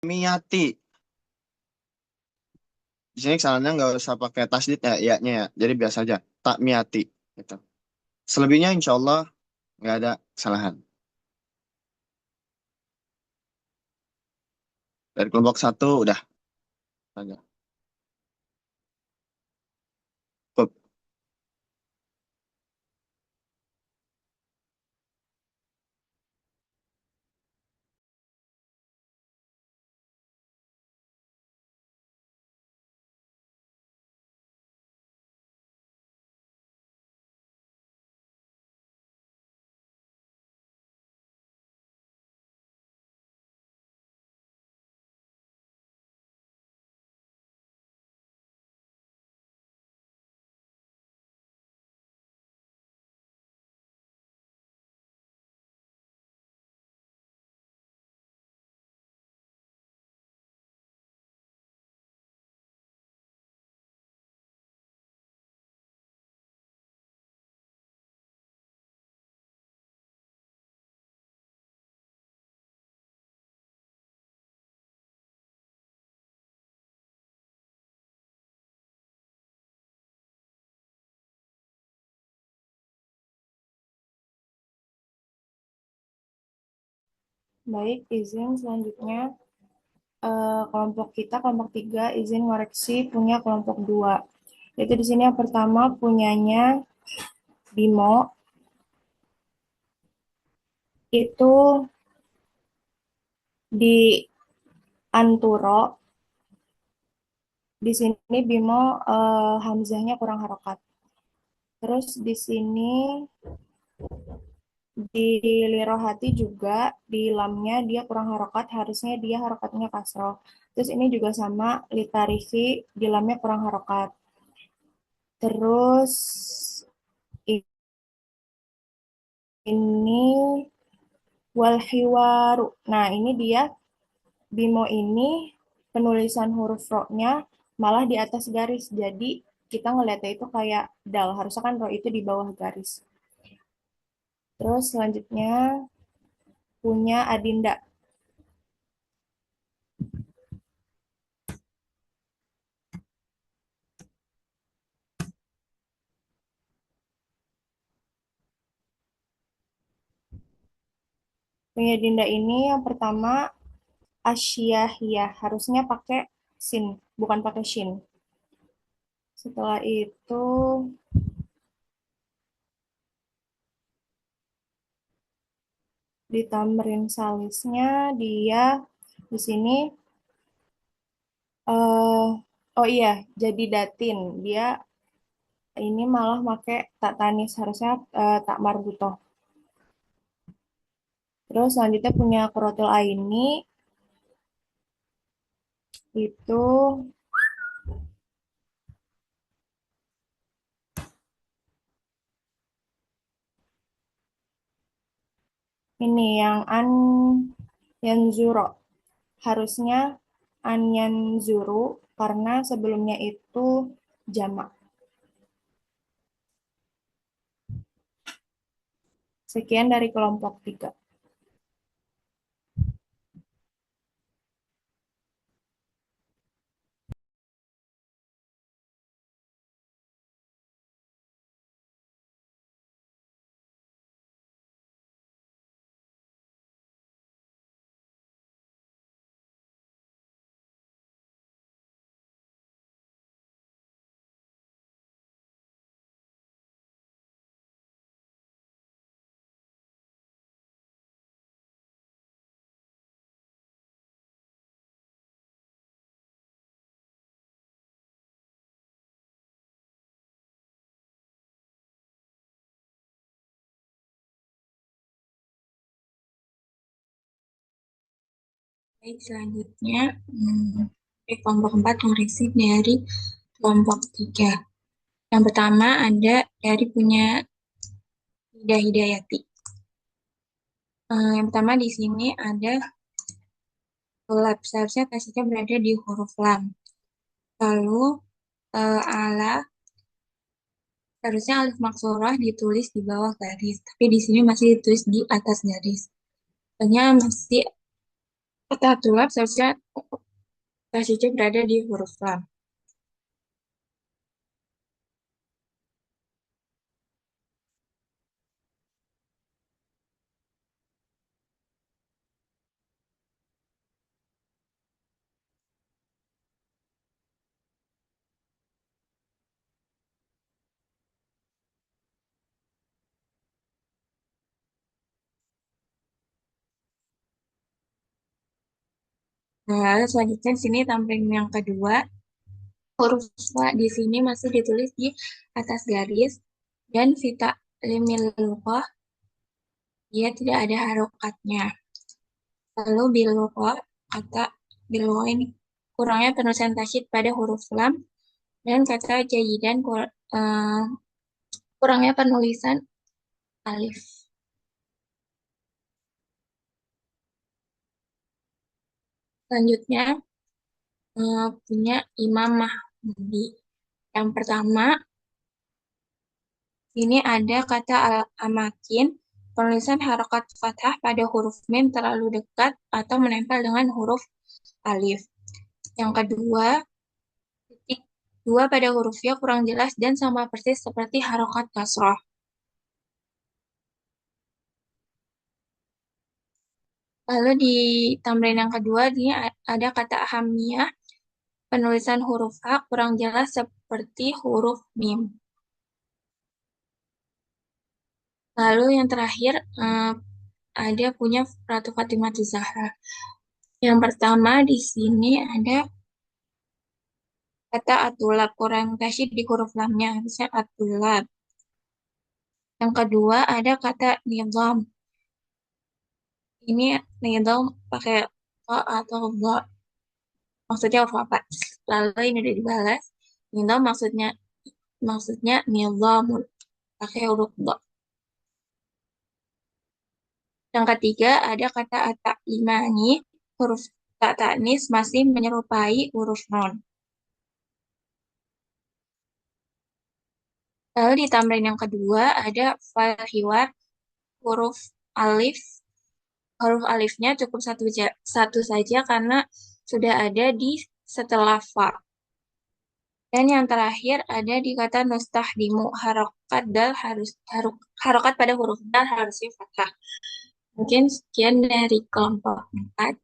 Miyati. Di sini kesalahannya nggak usah pakai tasdid ya, ya-nya ya. Jadi biasa aja. Tak miyati. Gitu. Selebihnya insya Allah nggak ada kesalahan. Dari kelompok satu udah aja. Cukup. Baik, izin selanjutnya kelompok kita, kelompok 3, izin ngoreksi punya kelompok 2. Yaitu di sini yang pertama punyanya Bimo, itu di Anturo. Di sini Bimo Hamzahnya kurang harokat. Terus di sini di Lirohati juga di lamnya dia kurang harokat, harusnya dia harokatnya kasroh. Terus ini juga sama Litarifi di lamnya kurang harokat. Terus ini Walhiwaru. Nah, ini dia Bimo ini penulisan huruf ro-nya malah di atas garis. Jadi kita ngeliatnya itu kayak dal. Harusnya kan ro itu di bawah garis. Terus selanjutnya punya Adinda. Punya Dinda ini yang pertama Asyahiyah. Harusnya pakai sin, bukan pakai shin. Setelah itu di Tamrin Salisnya dia di sini oh iya, jadi datin. Dia ini malah pakai tak tanis, harusnya tak marbutoh. Terus selanjutnya punya Kurotul Aini, itu ini yang an yanzuro. Harusnya an yanzuru karena sebelumnya itu jamak. Sekian dari kelompok 3. Baik, selanjutnya kelompok 4 koreksi dari kelompok 3. Yang pertama ada dari punya Hidayati. Yang pertama di sini ada lab, seharusnya kasihnya berada di huruf lam. Lalu ala, seharusnya alif maksurah ditulis di bawah garis, tapi di sini masih ditulis di atas garis. Soalnya masih kata tulap seharusnya tasjidnya berada di huruf lam. Nah, selanjutnya di sini tambahan yang kedua, huruf fa di sini masih ditulis di atas garis dan fita limil lughah dia tidak ada harokatnya. Lalu bilughah kata bilughah ini kurangnya penulisan tasydid pada huruf lam dan kata jayidan kurangnya penulisan alif. Selanjutnya punya Imam Mahmudi. Yang pertama, ini ada kata amakin, penulisan harokat fathah pada huruf mim terlalu dekat atau menempel dengan huruf alif. Yang kedua, titik dua pada huruf ya kurang jelas dan sama persis seperti harokat kasroh. Lalu di tambahan yang kedua, ini ada kata hamiyah, penulisan huruf H kurang jelas seperti huruf mim. Lalu yang terakhir, ada punya Ratu Fatimah Zahra. Yang pertama di sini ada kata atulab, kurang tasyid di huruf lamnya, harusnya atulab. Yang kedua ada kata nizam. Ini nizam pakai o atau bo, maksudnya huruf apa? Lalu ini udah dibalas. Nizam maksudnya nizamun, pakai huruf bo. Yang ketiga ada kata at-ta'limani, huruf tak ta'nis masih menyerupai huruf non. Lalu di tambahan yang kedua ada fal hiwar, huruf alif. Huruf alifnya cukup satu saja karena sudah ada di setelah fa. Dan yang terakhir ada di kata nustahdimu, harokat dal harokat pada huruf dal harusnya fathah. Mungkin sekian dari kelompok 4.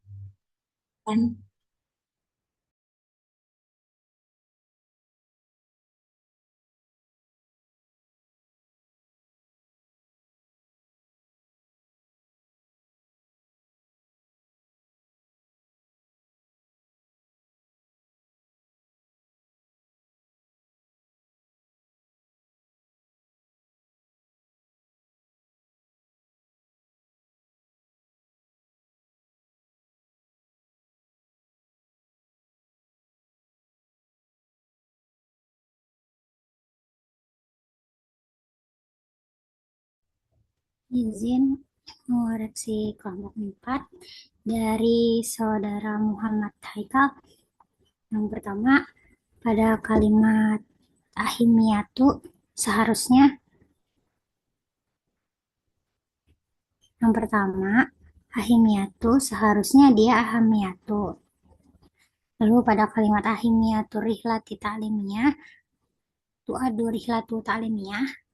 Izin mengoreksi kelompok 4 dari saudara Muhammad Haikal. Yang pertama, pada kalimat ahimiyatu seharusnya dia ahamiyatu. Lalu pada kalimat ahimiyatu rihlati ta'limiyah, tu'adu rihlatu ta'limiyah,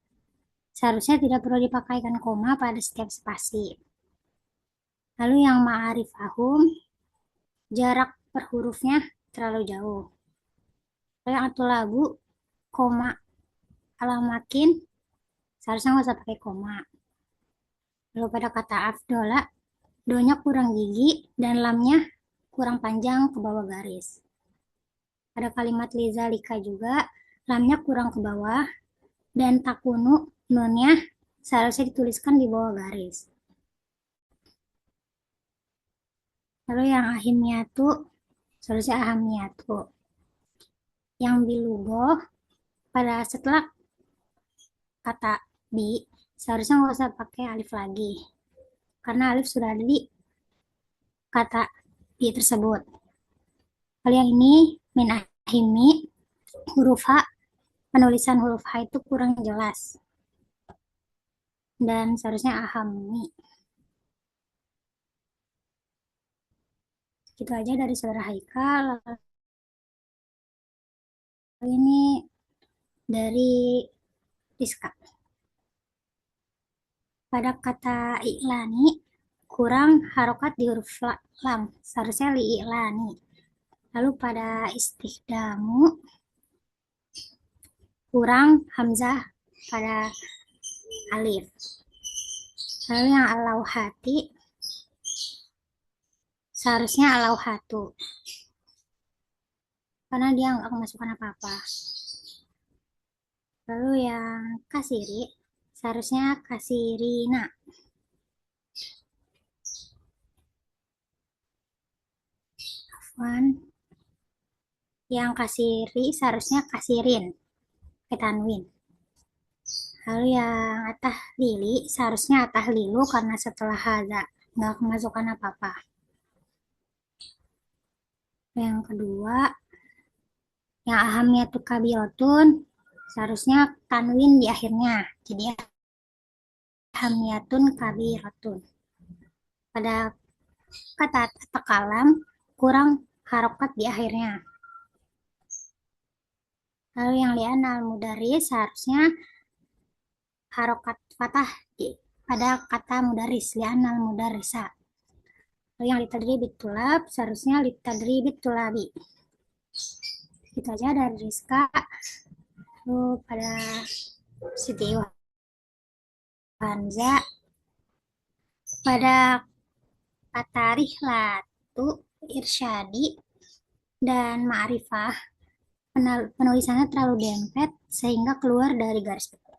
seharusnya tidak perlu dipakaikan koma pada setiap spasi. Lalu yang ma'arifahum, jarak per hurufnya terlalu jauh. Lalu yang atulabu, koma alamakin, seharusnya nggak usah pakai koma. Lalu pada kata afdola, do-nya kurang gigi dan lamnya kurang panjang ke bawah garis. Pada kalimat lizalika juga, lamnya kurang ke bawah dan takunu, nunnya seharusnya dituliskan di bawah garis. Lalu yang ahimiyatu, seharusnya ahamiyatu. Yang bilugoh, pada setelah kata bi, seharusnya nggak usah pakai alif lagi. Karena alif sudah ada di kata bi tersebut. Lalu yang ini, min ahimi, huruf H, penulisan huruf H itu kurang jelas. Dan seharusnya ahami. Gitu aja dari saudara Haikal. Lalu ini dari Rizka. Pada kata iklani, kurang harokat di huruf lam. Seharusnya li iklani. Lalu pada istikhdamu, kurang hamzah pada alif. Lalu yang alauhati, seharusnya alauhatu. Karena dia nggak kemasukan apa-apa. Lalu yang kasiri, seharusnya kasirina. Afwan. Yang kasiri seharusnya kasirin. Ketanwin. Lalu yang atah lili seharusnya atah lilu karena setelah hada nggak kemasukan apa-apa. Yang kedua, yang ahamiyatu kabiratun seharusnya tanwin di akhirnya. Jadi ahamiyatun kabiratun. Pada kata takalam kurang harokat di akhirnya. Lalu yang lian al mudaris seharusnya harokat fatah pada kata mudaris lian al mudarisa. Lalu yang litadribit tulab seharusnya litadribit tulabi. Itu aja dari Rizka. Lalu pada Siti Wanza pada kata rihlatu irsyadi dan ma'rifah penulisannya terlalu dempet sehingga keluar dari garis beku.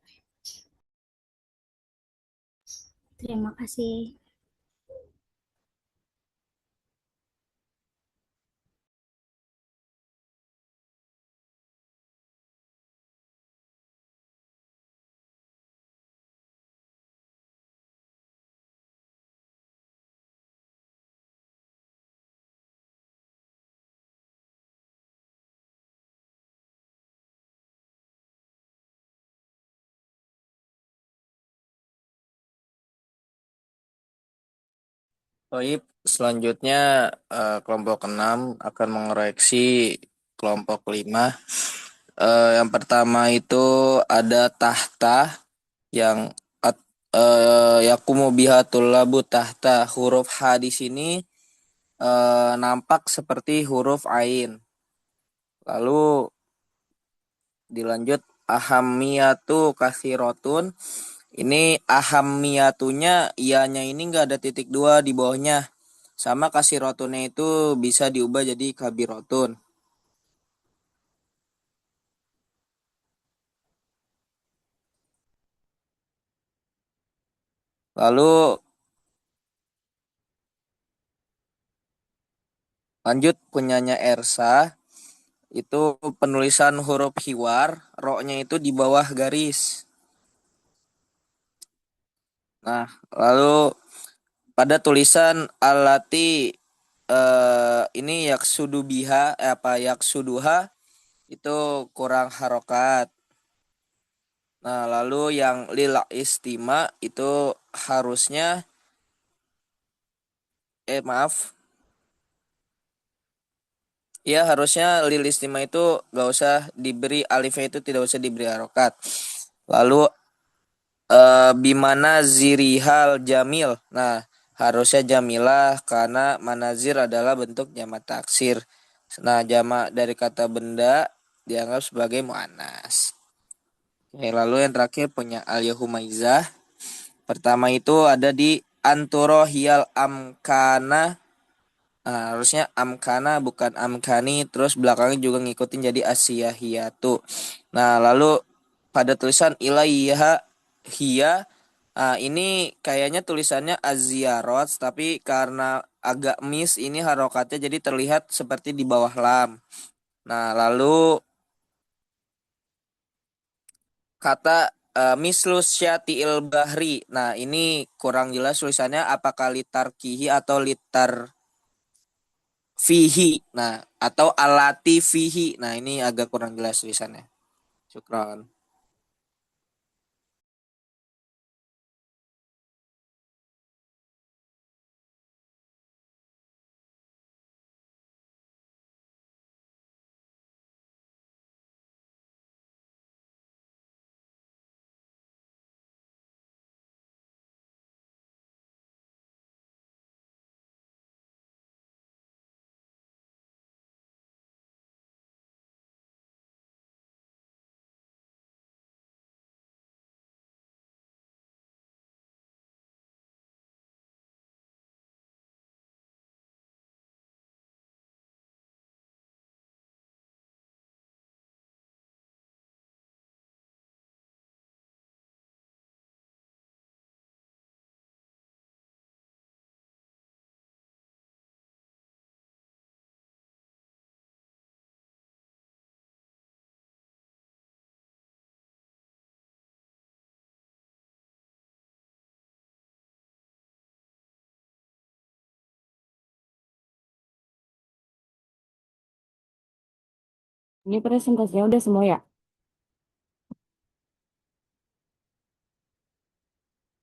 Terima kasih. Baik, selanjutnya kelompok 6 akan mengoreksi kelompok 5. Yang pertama itu ada tahta yang yakumu biha tullabu tahta. Huruf H di sini nampak seperti huruf ain. Lalu dilanjut ahamiyatu kasirotun. Ini ahamiyatunya ianya ini nggak ada titik 2 di bawahnya. Sama kasirotunnya itu bisa diubah jadi kabirotun. Lalu lanjut punyanya Ersa. Itu penulisan huruf hiwar. Ro-nya itu di bawah garis. Nah, lalu pada tulisan alati ini yaksudu biha yaksuduha itu kurang harokat. Nah, lalu yang lil istima itu harusnya ya harusnya lil istima itu gak usah diberi alifnya, itu tidak usah diberi harokat. Lalu bimana zirihal jamil. Nah, harusnya jamilah karena manazir adalah bentuk jamak taksir. Nah, jamak dari kata benda dianggap sebagai muannas. Oke, lalu yang terakhir punya al-yahumaizah. Pertama itu ada di anturo hial amkana. Nah, harusnya amkana bukan amkani. Terus belakangnya juga ngikutin jadi asiyahiyatu. Nah, lalu pada tulisan ilaiha hiya. Nah, ini kayaknya tulisannya azziarot, tapi karena agak miss ini harokatnya jadi terlihat seperti di bawah lam. Nah, lalu kata mislus syati'il bahri. Nah, ini kurang jelas tulisannya apakah litar kihi atau litar fihi. Nah, atau alati fihi. Nah, ini agak kurang jelas tulisannya. Syukran. Ini presentasinya udah semua ya?